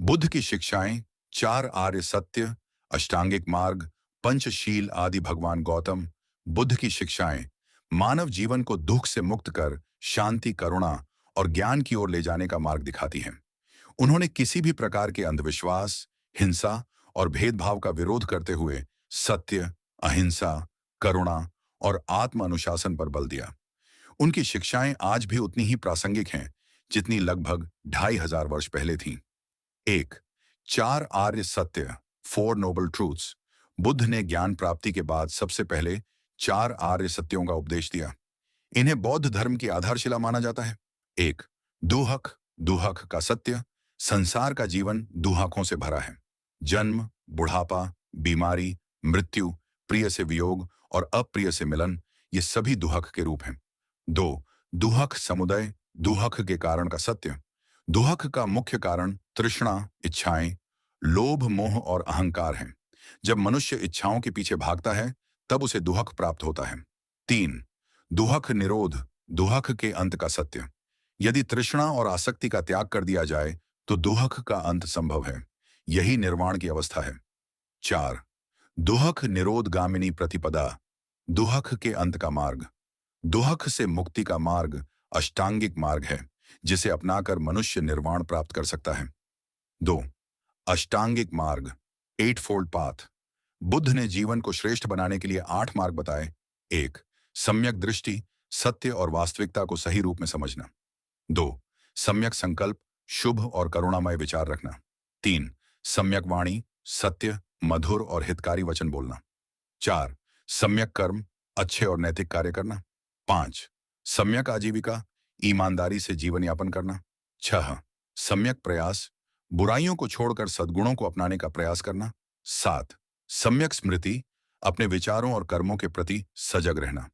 बुद्ध की शिक्षाएं, चार आर्य सत्य, अष्टांगिक मार्ग, पंचशील आदि भगवान गौतम बुद्ध की शिक्षाएं मानव जीवन को दुख से मुक्त कर शांति, करुणा और ज्ञान की ओर ले जाने का मार्ग दिखाती हैं। उन्होंने किसी भी प्रकार के अंधविश्वास, हिंसा और भेदभाव का विरोध करते हुए सत्य, अहिंसा, करुणा और आत्म अनुशासन पर बल दिया। उनकी शिक्षाएं आज भी उतनी ही प्रासंगिक हैं जितनी लगभग 2500 वर्ष पहले थीं। एक, चार आर्य सत्य, फोर नोबल ट्रूथ्स। बुद्ध ने ज्ञान प्राप्ति के बाद सबसे पहले चार आर्य सत्यों का उपदेश दिया। इन्हें बौद्ध धर्म की आधारशिला माना जाता है। एक, दुहक, दुहक का सत्य। संसार का जीवन दुहाकों से भरा है। जन्म, बुढ़ापा, बीमारी, मृत्यु, प्रिय से वियोग और अप्रिय से मिलन, ये सभी दुहक के रूप हैं। दो, दुहक समुदय, दुहक के कारण का सत्य। दुहक का मुख्य कारण तृष्णा, इच्छाएं, लोभ, मोह और अहंकार हैं। जब मनुष्य इच्छाओं के पीछे भागता है तब उसे दुहक प्राप्त होता है। तीन, दुहक निरोध, दुहक के अंत का सत्य। यदि तृष्णा और आसक्ति का त्याग कर दिया जाए तो दुहक का अंत संभव है। यही निर्वाण की अवस्था है। चार, दुहक निरोध गामिनी प्रतिपदा, दुहक के अंत का मार्ग। दुहक से मुक्ति का मार्ग अष्टांगिक मार्ग है, जिसे अपनाकर मनुष्य निर्वाण प्राप्त कर सकता है। दो, अष्टांगिक मार्ग, एट फोल्ड पाथ। बुद्ध ने जीवन को श्रेष्ठ बनाने के लिए 8 मार्ग बताए। एक, सम्यक दृष्टि, सत्य और वास्तविकता को सही रूप में समझना। दो, सम्यक संकल्प, शुभ और करुणामय विचार रखना। तीन, सम्यक वाणी, सत्य, मधुर और हितकारी वचन बोलना। चार, सम्यक कर्म, अच्छे और नैतिक कार्य करना। पांच, सम्यक आजीविका, ईमानदारी से जीवन यापन करना। छह, सम्यक प्रयास, बुराइयों को छोड़कर सद्गुणों को अपनाने का प्रयास करना। सात, सम्यक स्मृति, अपने विचारों और कर्मों के प्रति सजग रहना।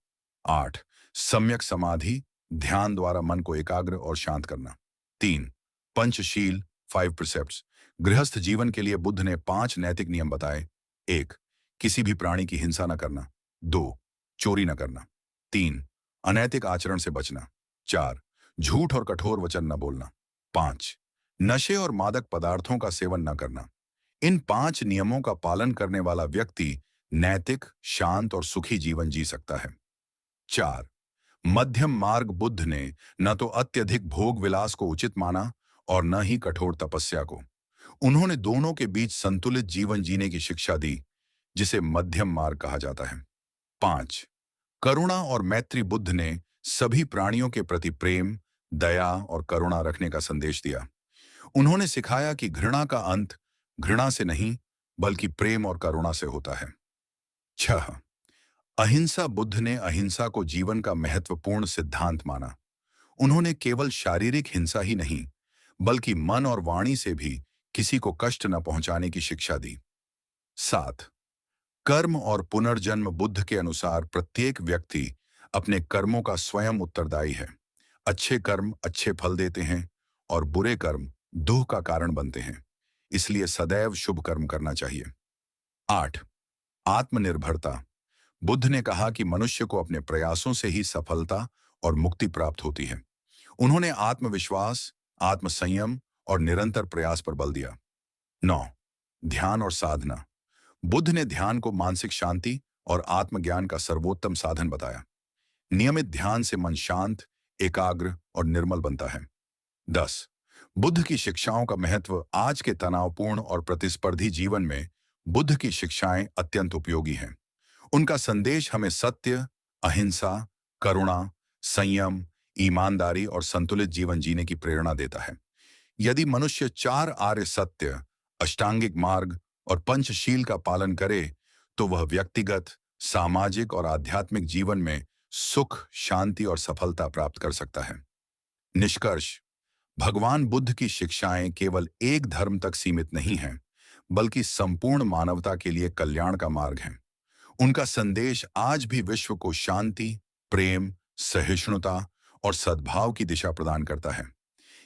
आठ, सम्यक समाधि, ध्यान द्वारा मन को एकाग्र और शांत करना। तीन, पंचशील, 5 प्रिसेप्ट्स। गृहस्थ जीवन के लिए बुद्ध ने 5 नैतिक नियम बताए। एक, किसी भी प्राणी की हिंसा न करना। दो, चोरी न करना। तीन, अनैतिक आचरण से बचना। चार, झूठ और कठोर वचन न बोलना। पांच, नशे और मादक पदार्थों का सेवन न करना। इन 5 नियमों का पालन करने वाला व्यक्ति नैतिक, शांत और सुखी जीवन जी सकता है। चार, मध्यम मार्ग। बुद्ध ने न तो अत्यधिक भोग विलास को उचित माना और न ही कठोर तपस्या को। उन्होंने दोनों के बीच संतुलित जीवन जीने की शिक्षा दी, जिसे मध्यम मार्ग कहा जाता है। पांच, करुणा और मैत्री। बुद्ध ने सभी प्राणियों के प्रति प्रेम, दया और करुणा रखने का संदेश दिया। उन्होंने सिखाया कि घृणा का अंत घृणा से नहीं बल्कि प्रेम और करुणा से होता है। छह, अहिंसा। बुद्ध ने अहिंसा को जीवन का महत्वपूर्ण सिद्धांत माना। उन्होंने केवल शारीरिक हिंसा ही नहीं बल्कि मन और वाणी से भी किसी को कष्ट न पहुंचाने की शिक्षा दी। सात, कर्म और पुनर्जन्म। बुद्ध के अनुसार प्रत्येक व्यक्ति अपने कर्मों का स्वयं उत्तरदायी है। अच्छे कर्म अच्छे फल देते हैं और बुरे कर्म दुख का कारण बनते हैं, इसलिए सदैव शुभ कर्म करना चाहिए। आठ, आत्मनिर्भरता। बुद्ध ने कहा कि मनुष्य को अपने प्रयासों से ही सफलता और मुक्ति प्राप्त होती है। उन्होंने आत्मविश्वास, आत्मसंयम और निरंतर प्रयास पर बल दिया। नौ, ध्यान और साधना। बुद्ध ने ध्यान को मानसिक शांति और आत्मज्ञान का सर्वोत्तम साधन बताया। नियमित ध्यान से मन शांत, एकाग्र और निर्मल बनता है। 10, बुद्ध की शिक्षाओं का महत्व। आज के तनावपूर्ण और प्रतिस्पर्धी जीवन में बुद्ध की शिक्षाएं अत्यंत उपयोगी हैं। उनका संदेश हमें सत्य, अहिंसा, करुणा, संयम, ईमानदारी और संतुलित जीवन जीने की प्रेरणा देता है। यदि मनुष्य 4 आर्य सत्य, अष्टांगिक मार्ग और पंचशील का पालन करे तो वह व्यक्तिगत, सामाजिक और आध्यात्मिक जीवन में सुख, शांति और सफलता प्राप्त कर सकता है। निष्कर्ष, भगवान बुद्ध की शिक्षाएं केवल एक धर्म तक सीमित नहीं हैं, बल्कि संपूर्ण मानवता के लिए कल्याण का मार्ग है। उनका संदेश आज भी विश्व को शांति, प्रेम, सहिष्णुता और सद्भाव की दिशा प्रदान करता है।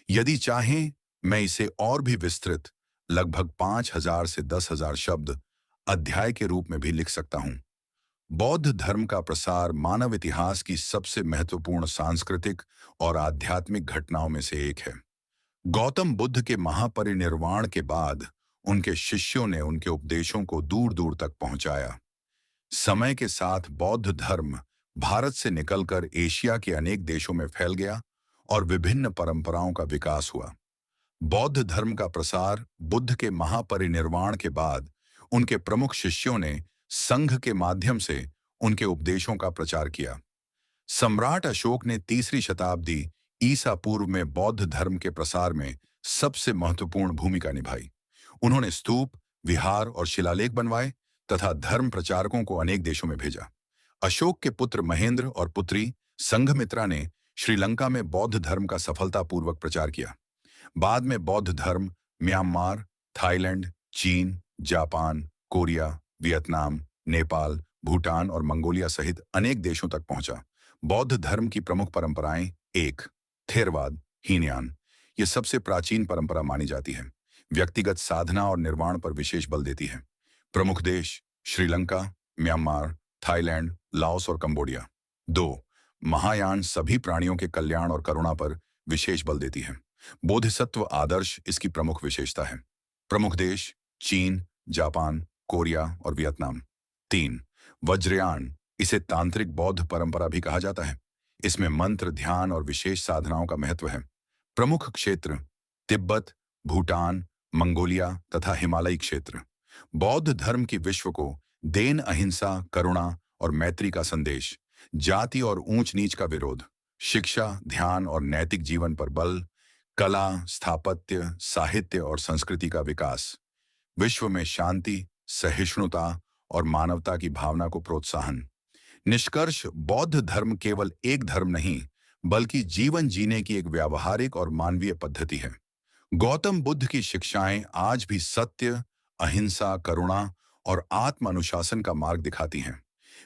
यदि चाहें, मैं इसे और भी विस्तृत, लगभग 5000 से 10,000 शब्द अध्याय के रूप में भी लिख सकता हूं। बौद्ध धर्म का प्रसार मानव इतिहास की सबसे महत्वपूर्ण सांस्कृतिक और आध्यात्मिक घटनाओं में से एक है। गौतम बुद्ध के महापरिनिर्वाण के बाद उनके शिष्यों ने उनके उपदेशों को दूर दूर तक पहुंचाया। समय के साथ बौद्ध धर्म भारत से निकलकर एशिया के अनेक देशों में फैल गया और विभिन्न परंपराओं का विकास हुआ। बौद्ध धर्म का प्रसार बुद्ध के महापरिनिर्वाण के बाद उनके प्रमुख शिष्यों ने संघ के माध्यम से उनके उपदेशों का प्रचार किया। सम्राट अशोक ने तीसरी शताब्दी ईसा पूर्व में बौद्ध धर्म के प्रसार में सबसे महत्वपूर्ण भूमिका निभाई। उन्होंने स्तूप, विहार और शिलालेख बनवाए तथा धर्म प्रचारकों को अनेक देशों में भेजा। अशोक के पुत्र महेंद्र और पुत्री संघमित्रा ने श्रीलंका में बौद्ध धर्म का सफलतापूर्वक प्रचार किया। बाद में बौद्ध धर्म म्यांमार, थाईलैंड, चीन, Japan, Korea, Vietnam, Nepal, Bhutan और मंगोलिया सहित अनेक देशों तक पहुंचा। बौद्ध धर्म की प्रमुख परंपराएं: एक, थेरवाद, हीनयान। ये सबसे प्राचीन परंपरा मानी जाती है। व्यक्तिगत साधना और निर्वाण पर विशेष बल देती है। प्रमुख देश: श्रीलंका, म्यांमार, थाईलैंड, लाओस और कंबोडिया। दो, महायान सभी प्राणियों के कल्याण और करुणा पर विशेष बल देती है। बोधिसत्व आदर्श इसकी प्रमुख विशेषता है। प्रमुख देश: चीन, जापान, कोरिया और वियतनाम। तीन, वज्रयान। इसे तांत्रिक बौद्ध परंपरा भी कहा जाता है। इसमें मंत्र, ध्यान और विशेष साधनाओं का महत्व है। प्रमुख क्षेत्र: तिब्बत, भूटान, मंगोलिया तथा हिमालयी क्षेत्र। बौद्ध धर्म की विश्व को देन, अहिंसा, करुणा और मैत्री का संदेश। जाति और ऊंच नीच का विरोध। शिक्षा, ध्यान और नैतिक जीवन पर बल। कला, स्थापत्य, साहित्य और संस्कृति का विकास। विश्व में शांति, सहिष्णुता और मानवता की भावना को प्रोत्साहन। निष्कर्ष: बौद्ध धर्म केवल एक धर्म नहीं, बल्कि जीवन जीने की एक व्यावहारिक और मानवीय पद्धति है। गौतम बुद्ध की शिक्षाएं आज भी सत्य, अहिंसा, करुणा और आत्म अनुशासन का मार्ग दिखाती हैं।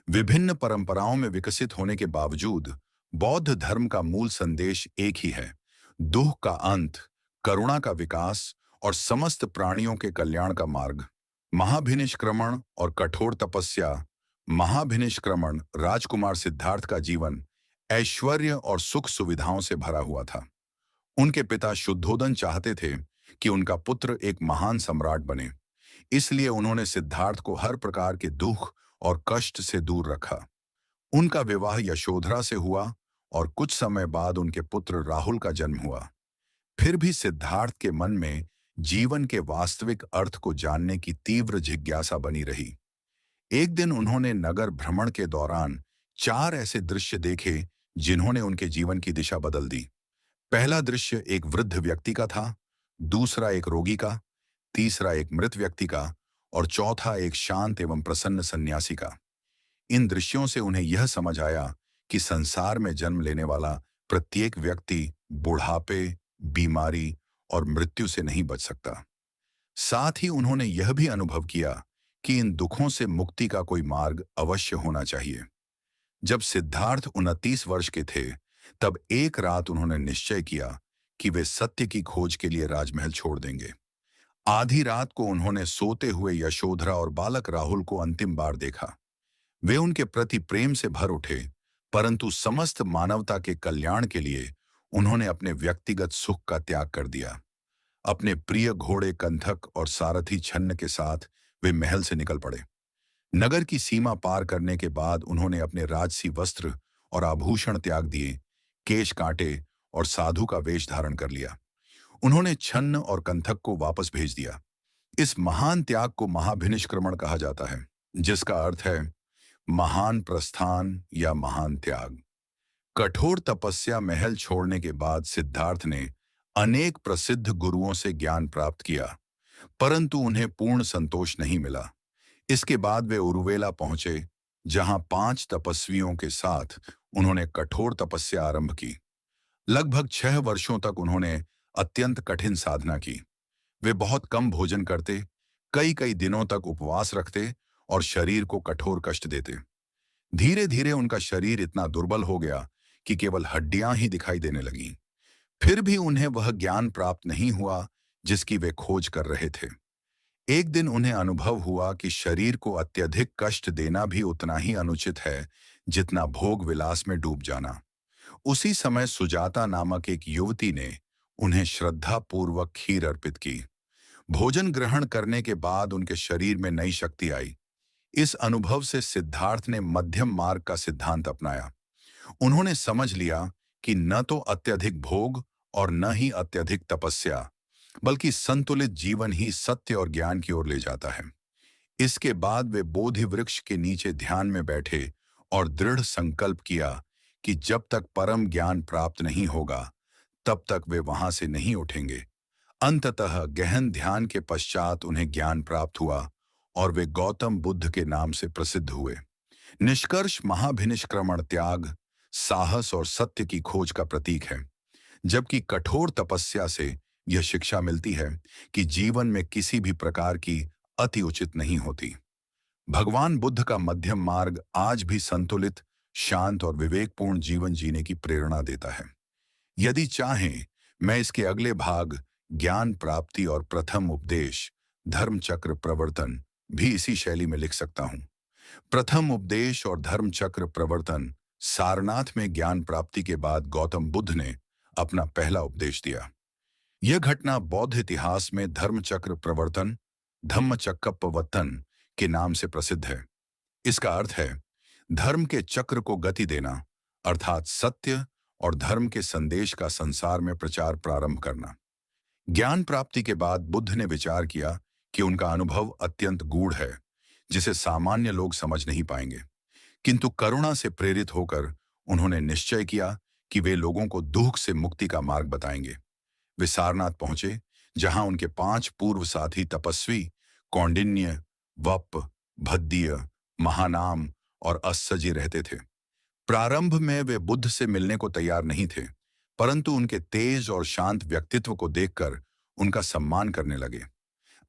विभिन्न परंपराओं में विकसित होने के बावजूद बौद्ध धर्म का मूल संदेश एक ही है: दुख का अंत, करुणा का विकास और समस्त प्राणियों के कल्याण का मार्ग। महाभिनिष्क्रमण और कठोर तपस्या। महाभिनिष्क्रमण राजकुमार सिद्धार्थ का जीवन ऐश्वर्य और सुख सुविधाओं से भरा हुआ था। उनके पिता शुद्धोदन चाहते थे कि उनका पुत्र एक महान सम्राट बने, इसलिए उन्होंने सिद्धार्थ को हर प्रकार के दुख और कष्ट से दूर रखा। उनका विवाह यशोधरा से हुआ और कुछ समय बाद उनके पुत्र राहुल का जन्म हुआ। फिर भी सिद्धार्थ के मन में जीवन के वास्तविक अर्थ को जानने की तीव्र जिज्ञासा बनी रही। एक दिन उन्होंने नगर भ्रमण के दौरान 4 ऐसे दृश्य देखे जिन्होंने उनके जीवन की दिशा बदल दी। पहला दृश्य एक वृद्ध व्यक्ति का था, दूसरा एक रोगी का, तीसरा एक मृत व्यक्ति का और चौथा एक शांत एवं प्रसन्न सन्यासी का। इन दृश्यों से उन्हें यह समझ आया कि संसार में जन्म लेने वाला प्रत्येक व्यक्ति बुढ़ापे, बीमारी और मृत्यु से नहीं बच सकता। साथ ही उन्होंने यह भी अनुभव किया कि इन दुखों से मुक्ति का कोई मार्ग अवश्य होना चाहिए। जब सिद्धार्थ 29 वर्ष के थे, तब एक रात उन्होंने निश्चय किया कि वे सत्य की खोज के लिए राजमहल छोड़ देंगे। आधी रात को उन्होंने सोते हुए यशोधरा और बालक राहुल को अंतिम बार देखा। वे उनके प्रति प्रेम से भर उठे, परंतु समस्त मानवता के कल्याण के लिए उन्होंने अपने व्यक्तिगत सुख का त्याग कर दिया। अपने प्रिय घोड़े कंथक और सारथी छन्न के साथ वे महल से निकल पड़े। नगर की सीमा पार करने के बाद उन्होंने अपने राजसी वस्त्र और आभूषण त्याग दिए, केश काटे और साधु का वेश धारण कर लिया। उन्होंने छन्न और कंथक को वापस भेज दिया। इस महान त्याग को महाभिनिष्क्रमण कहा जाता है, जिसका अर्थ है महान प्रस्थान या महान त्याग। कठोर तपस्या महल छोड़ने के बाद सिद्धार्थ ने अनेक प्रसिद्ध गुरुओं से ज्ञान प्राप्त किया, परंतु उन्हें पूर्ण संतोष नहीं मिला। इसके बाद वे उरुवेला पहुंचे, जहां 5 तपस्वियों के साथ उन्होंने कठोर तपस्या आरंभ की। लगभग 6 वर्षों तक उन्होंने अत्यंत कठिन साधना की। वे बहुत कम भोजन करते, कई कई दिनों तक उपवास रखते और शरीर को कठोर कष्ट देते। धीरे धीरे उनका शरीर इतना दुर्बल हो गया कि केवल हड्डियां ही दिखाई देने लगीं। फिर भी उन्हें वह ज्ञान प्राप्त नहीं हुआ जिसकी वे खोज कर रहे थे। एक दिन उन्हें अनुभव हुआ कि शरीर को अत्यधिक कष्ट देना भी उतना ही अनुचित है जितना भोग विलास में डूब जाना। उसी समय सुजाता नामक एक युवती ने उन्हें श्रद्धापूर्वक खीर अर्पित की। भोजन ग्रहण करने के बाद उनके शरीर में नई शक्ति आई। इस अनुभव से सिद्धार्थ ने मध्यम मार्ग का सिद्धांत अपनाया। उन्होंने समझ लिया कि न तो अत्यधिक भोग और न ही अत्यधिक तपस्या, बल्कि संतुलित जीवन ही सत्य और ज्ञान की ओर ले जाता है। इसके बाद वे बोधि वृक्ष के नीचे ध्यान में बैठे और दृढ़ संकल्प किया कि जब तक परम ज्ञान प्राप्त नहीं होगा, तब तक वे वहां से नहीं उठेंगे। अंततः गहन ध्यान के पश्चात उन्हें ज्ञान प्राप्त हुआ और वे गौतम बुद्ध के नाम से प्रसिद्ध हुए। निष्कर्ष महाभिनिष्क्रमण त्याग, साहस और सत्य की खोज का प्रतीक है, जबकि कठोर तपस्या से यह शिक्षा मिलती है कि जीवन में किसी भी प्रकार की अति उचित नहीं होती। भगवान बुद्ध का मध्यम मार्ग आज भी संतुलित, शांत और विवेकपूर्ण जीवन जीने की प्रेरणा देता है। यदि चाहें, मैं इसके अगले भाग ज्ञान प्राप्ति और प्रथम उपदेश, धर्म चक्र प्रवर्तन भी इसी शैली में लिख सकता हूं। प्रथम उपदेश और धर्म चक्र प्रवर्तन। सारनाथ में ज्ञान प्राप्ति के बाद गौतम बुद्ध ने अपना पहला उपदेश दिया। यह घटना बौद्ध इतिहास में धर्म चक्र प्रवर्तन, धम्मचक्कपवत्तन के नाम से प्रसिद्ध है। इसका अर्थ है धर्म के चक्र को गति देना, अर्थात सत्य और धर्म के संदेश का संसार में प्रचार प्रारंभ करना। ज्ञान प्राप्ति के बाद बुद्ध ने विचार किया कि उनका अनुभव अत्यंत गूढ़ है, जिसे सामान्य लोग समझ नहीं पाएंगे। किंतु करुणा से प्रेरित होकर उन्होंने निश्चय किया कि वे लोगों को दुख से मुक्ति का मार्ग बताएंगे। वे सारनाथ पहुंचे, जहां उनके 5 पूर्व साथी तपस्वी कौंडिन्य, वप, भद्दिय, महानाम और अस्सजी रहते थे। प्रारंभ में वे बुद्ध से मिलने को तैयार नहीं थे, परंतु उनके तेज और शांत व्यक्तित्व को देखकर उनका सम्मान करने लगे।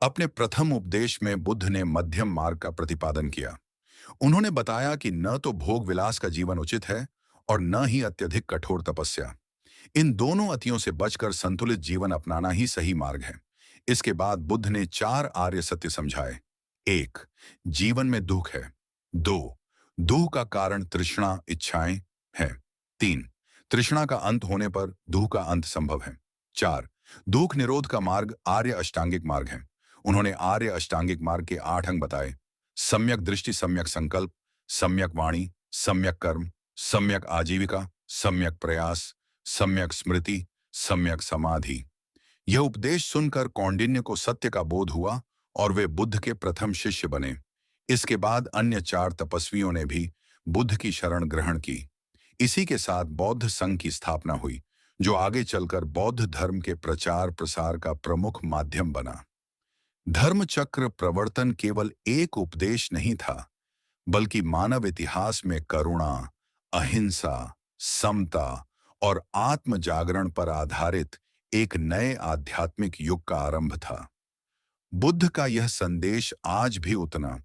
अपने प्रथम उपदेश में बुद्ध ने मध्यम मार्ग का प्रतिपादन किया। उन्होंने बताया कि न तो भोग विलास का जीवन उचित है और न ही अत्यधिक कठोर तपस्या। इन दोनों अतियों से बचकर संतुलित जीवन अपनाना ही सही मार्ग है। इसके बाद बुद्ध ने 4 आर्य सत्य समझाए। 1. जीवन में दुख है। 2. दुख का कारण तृष्णा, इच्छाएं है। 3. तृष्णा का अंत होने पर दुख का अंत संभव है। 4. दुख निरोध का मार्ग आर्य अष्टांगिक मार्ग है। उन्होंने आर्य अष्टांगिक मार्ग के 8 अंग बताए। सम्यक दृष्टि, सम्यक संकल्प, सम्यक वाणी, सम्यक कर्म, सम्यक आजीविका, सम्यक प्रयास, सम्यक स्मृति, सम्यक समाधि। यह उपदेश सुनकर कौंडिन्य को सत्य का बोध हुआ और वे बुद्ध के प्रथम शिष्य बने। इसके बाद अन्य 4 तपस्वियों ने भी बुद्ध की शरण ग्रहण की। इसी के साथ बौद्ध संघ की स्थापना हुई, जो आगे चलकर बौद्ध धर्म के प्रचार प्रसार का प्रमुख माध्यम बना। धर्म चक्र प्रवर्तन केवल एक उपदेश नहीं था, बल्कि मानव इतिहास में करुणा, अहिंसा, समता और आत्म जागरण पर आधारित एक नए आध्यात्मिक युग का आरंभ था। बुद्ध का यह संदेश आज भी उतना